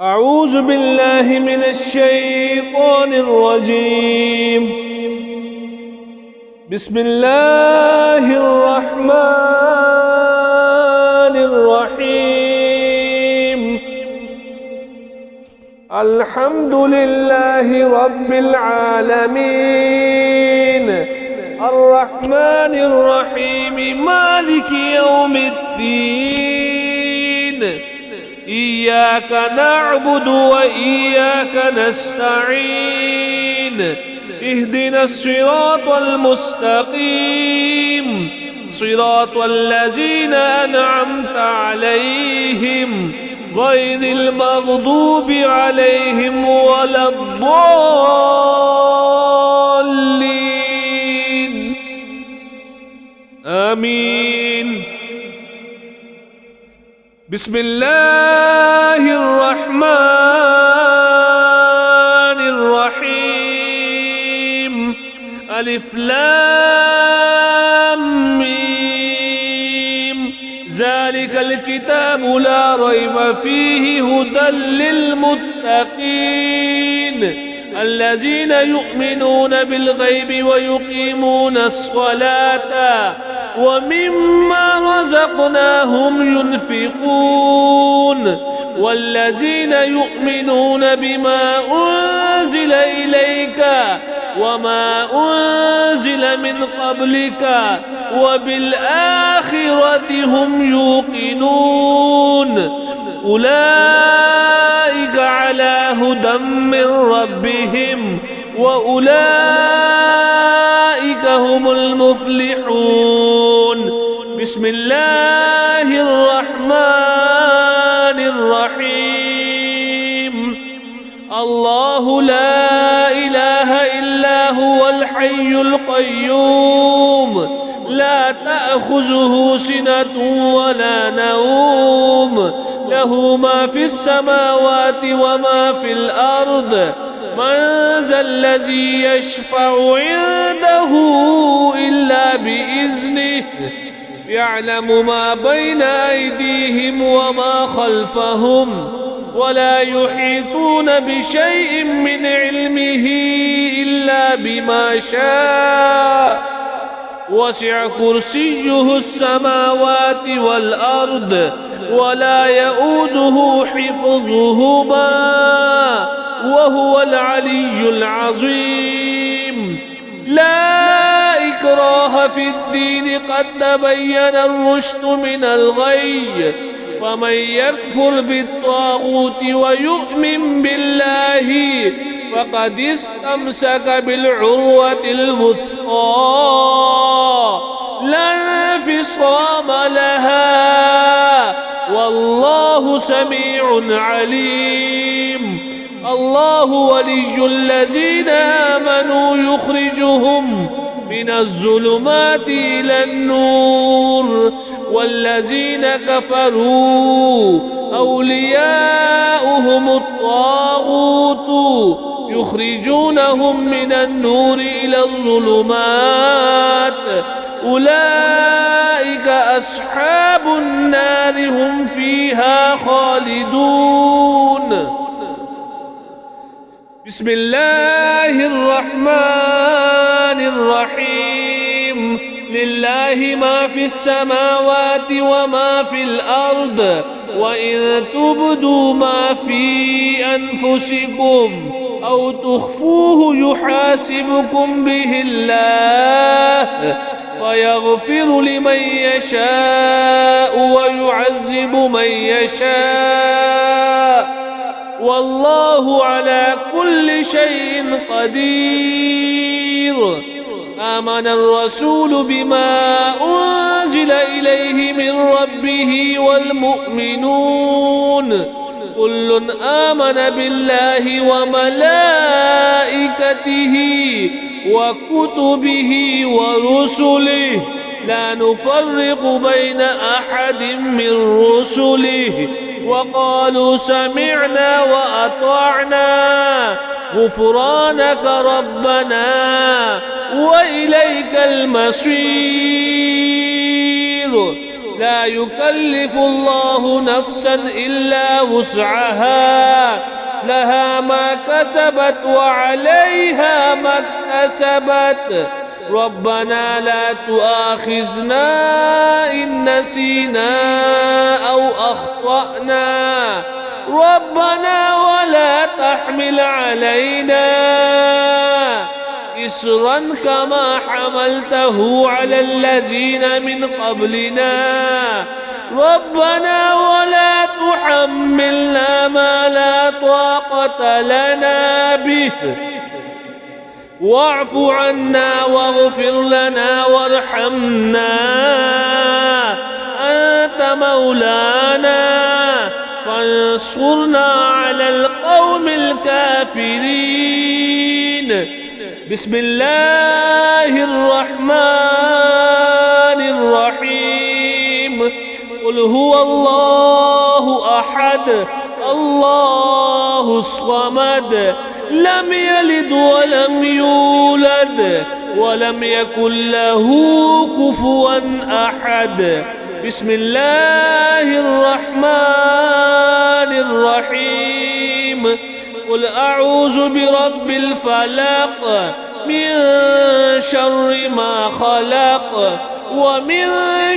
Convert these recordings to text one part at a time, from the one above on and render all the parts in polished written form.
أعوذ بالله من الشيطان الرجيم. بسم الله الرحمن الرحيم. الحمد لله رب العالمين الرحمن الرحيم مالك يوم الدين. إياك نعبد وإياك نستعين. اهدنا الصراط المستقيم صراط الذين أنعمت عليهم غير المغضوب عليهم ولا الضالين. آمين. بسم الله الرحمن الرحيم. ألف لام ميم. ذلك الكتاب لا ريب فيه هدى للمتقين الذين يؤمنون بالغيب ويقيمون الصلاة ومما رزقناهم ينفقون والذين يؤمنون بما أنزل إليك وما أنزل من قبلك وبالآخرة هم يوقنون أولئك على هدى من ربهم وأولئك هم المفلحون. بسم الله الرحمن الرحيم. الله لا إله إلا هو الحي القيوم لا تأخذه سنة ولا نوم له ما في السماوات وما في الأرض. من ذا الذي يشفع عنده إلا بإذنه يعلم ما بين أيديهم وما خلفهم ولا يحيطون بشيء من علمه إلا بما شاء وسع كرسيه السماوات والأرض ولا يؤوده حفظهما وهو العلي العظيم. لا إكراه في الدين قد تبين الرشد من الغي فمن يكفر بالطاغوت ويؤمن بالله فقد استمسك بالعروة الوثقى لا انفصام لها والله سميع عليم. الله ولي الذين آمنوا يخرجهم من الظلمات إلى النور والذين كفروا أولياؤهم الطاغوت يخرجونهم من النور إلى الظلمات أولئك أصحاب النار هم فيها خالدون. بسم الله الرحمن الرحيم. لله ما في السماوات وما في الأرض وإن تبدوا ما في أنفسكم أو تخفوه يحاسبكم به الله فيغفر لمن يشاء ويعذب من يشاء والله على كل شيء قدير. آمن الرسول بما أنزل إليه من ربه والمؤمنون كل آمن بالله وملائكته وكتبه ورسله لا نفرق بين أحد من رسله وقالوا سمعنا وأطعنا غفرانك ربنا وإليك المصير. لا يكلف الله نفسا إلا وسعها لها ما كسبت وعليها ما اكتسبت ربنا لا تؤاخذنا إن نسينا أو أخطأنا ربنا ولا تحمل علينا إصرا كما حملته على الذين من قبلنا ربنا ولا تحملنا ما لا طاقة لنا به واعف عنا واغفر لنا وارحمنا أنت مولانا فانصرنا على القوم الكافرين بسم الله الرحمن الرحيم قل هو الله أحد الله الصمد لم يلد ولم يولد ولم يكن له كفوا أحد بسم الله الرحمن الرحيم قل أعوذ برب الفلق من شر ما خلق ومن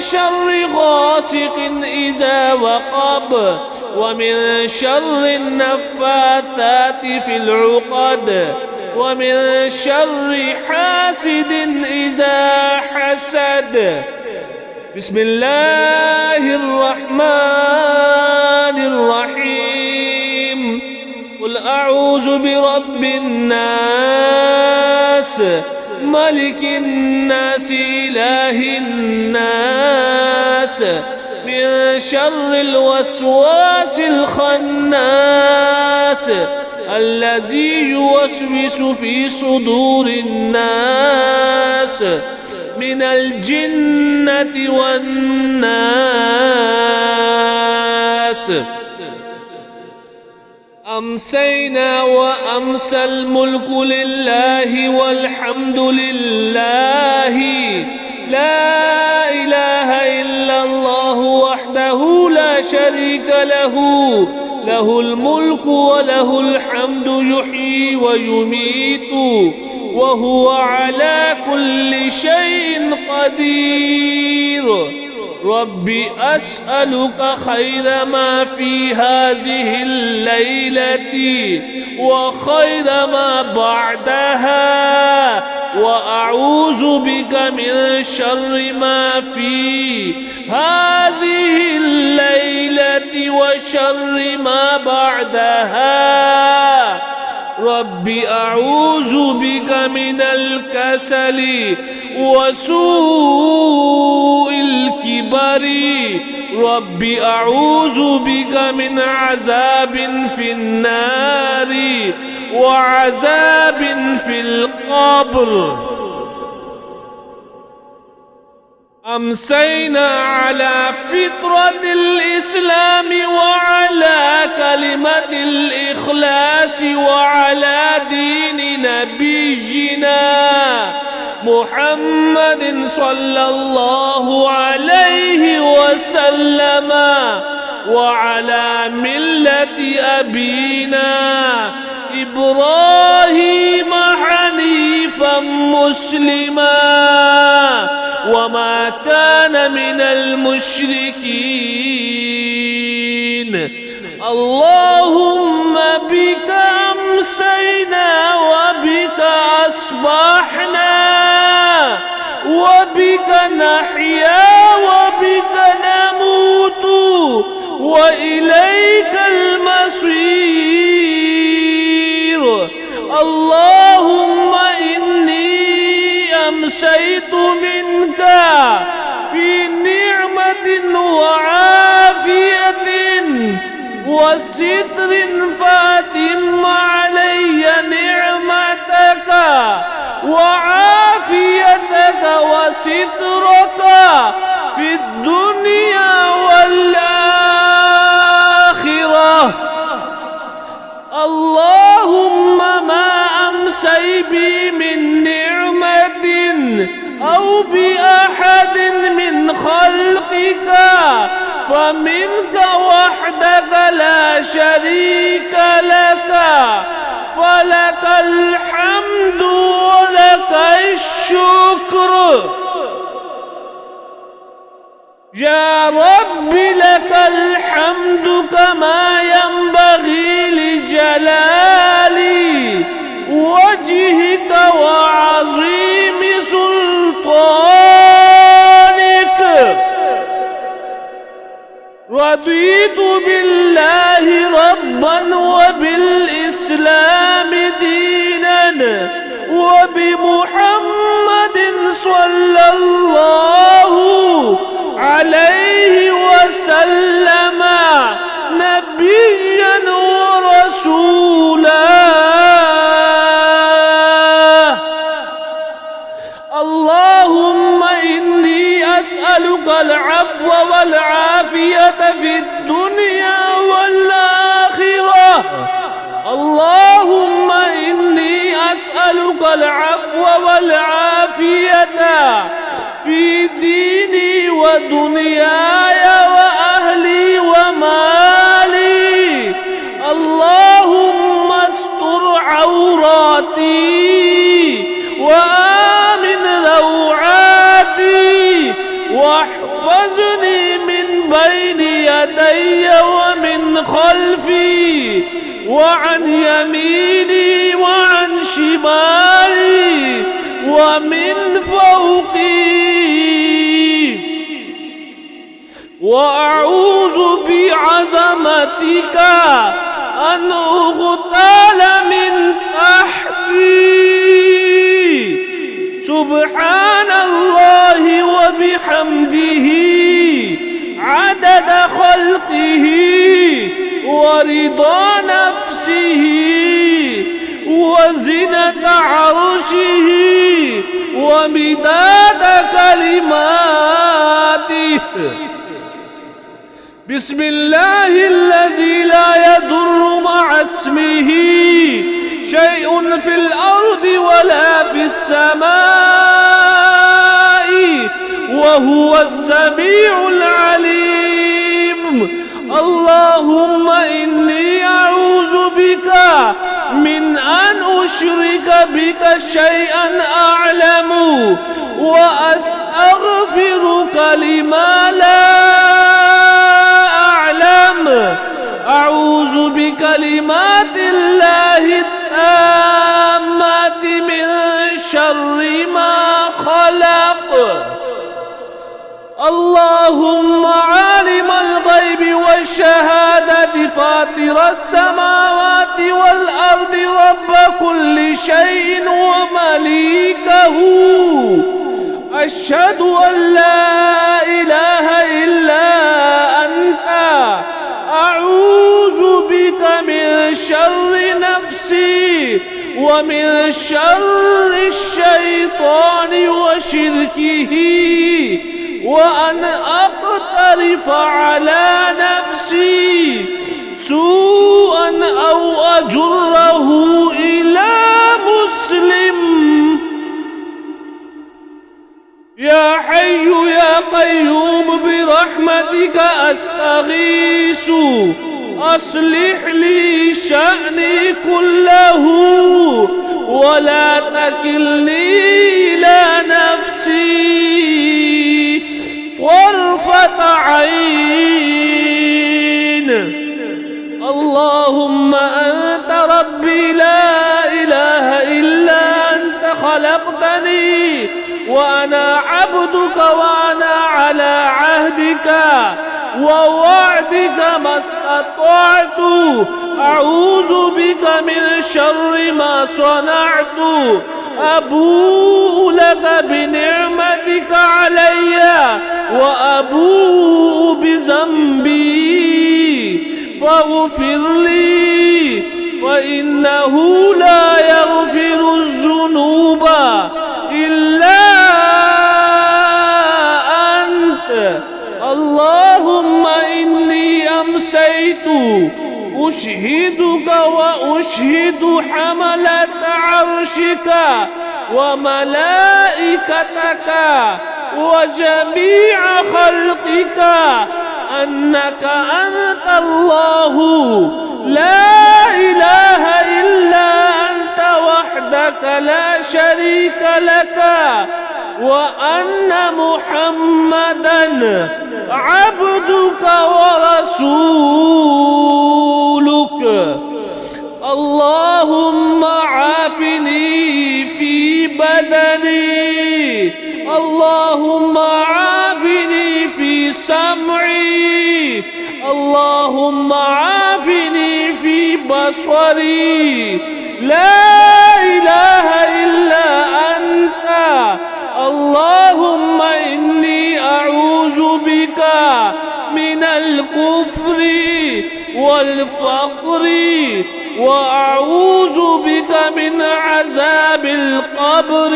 شر غاسق إذا وقب ومن شر النفاثات في العقد ومن شر حاسد إذا حسد بسم الله الرحمن الرحيم قل أعوذ برب الناس ملك الناس إله الناس من شر الوسواس الخناس الذي يوسوس في صدور الناس من الجنة والناس أمسينا وأمسى الملك لله والحمد لله لا إله إلا الله وحده لا شريك له له الملك وله الحمد يحيي ويميت وهو على كل شيء قدير ربي أسألك خير ما في هذه الليلة وخير ما بعدها وأعوذ بك من شر ما في هذه الليلة وشر ما بعدها ربي أعوذ بك من الكسل وسوء الكبر ربي أعوذ بك من عذاب في النار وعذاب في القبر أمسينا على فطرة الإسلام وعلى كلمة الإخلاص وعلى دين نبينا محمد صلى الله عليه وسلم وعلى ملة أبينا إبراهيم حنيفا مسلما وما كان من المشركين اللهم بك أمسينا وبك أصبحنا وبك نحيا وبك نموت وإليك المصير اللهم إني أمسيت منك في نعمة وعافية وستر فأتم علي نعمتك وعافيتك وسترك في الدنيا والآخرة اللهم ما أمسي بي من نعمة أو بأحد من خلق فمنك وحدك لا شريك لك، فلك الحمد ولك الشكر. يا رب لك الحمد كما ينبغي لجلال وجهك وعظيم سلطانك. رضيت بالله ربا وبالإسلام دينا وبمحمد صلى الله عليه وسلم نبيا ورسولا. اللهم إني أسألك العفو والعافية في الدنيا والآخرة. اللهم إني أسألك العفو والعافية في ديني ودنياي وأهلي ومالي. اللهم استر عوراتي وآمن روعاتي واحفظني من بين يدي ومن خلفي وعن يميني وعن شمالي ومن فوقي. وأعوذ بعظمتك أن أغتال من تحتي. سبحان الله وبحمده عدد خلقه ورضا نفسه وزنة عرشه ومداد كلماته. بسم الله الذي لا يضر مع اسمه شيء في الأرض ولا في السماء وهو السميع العليم. اللهم إني أعوذ بك من أن أشرك بك شيئا أعلم وأستغفرك لما لا أعلم. أعوذ بكلمات الله التامات من شر ما خلق. اللهم عالم الغيب والشهادة فاطر السماوات والأرض رب كل شيء ومليكه. أشهد أن لا إله إلا أنت. أعوذ بك من شر نفسي ومن شر الشيطان وشركه وأن أقترف على نفسي سوءا أو أجره إلى مسلم. يا حي يا قيوم برحمتك أستغيث. أصلح لي شأني كله ولا تكلني إلى نفسي طرفة عين. اللهم أنت ربي لا إله إلا أنت. خلقتني وأنا عبدك وأنا على عهدك ووعدك ما استطعت. أعوذ بك من شر ما صنعت. أبوء لك بنعمتك علي وأبوء بذنبي فاغفر لي فإنه لا يغفر الذنوب إلا أنت. اللهم إني أمسيت أشهدك وأشهد حملة عرشك وملائكتك وجميع خلقك أنك أنت الله لا إله إلا أنت وحدك لا شريك لك، وأن محمدًا عبدك ورسولك. اللهم عافني في بدني، اللهم عافني في سمعي، اللهم عافني في بصري، لا إله إلا أنت. اللهم إني أعوذ بك من الكفر والفقر، وأعوذ بك من عذاب القبر،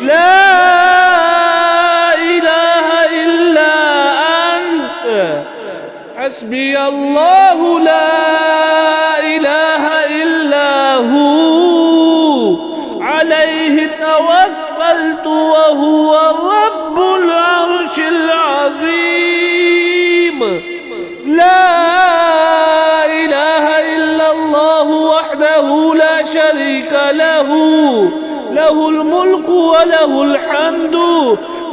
لا إله إلا أنت. حسبي الله لا إله إلا هو، عليه توكلت وهو رب العرش العظيم. لا إله إلا الله وحده لا شريك له، له الملك وله الحمد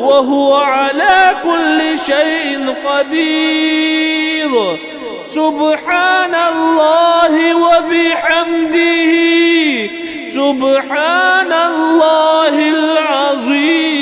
وهو على كل شيء قدير. سبحان الله وبحمده، سبحان الله العظيم.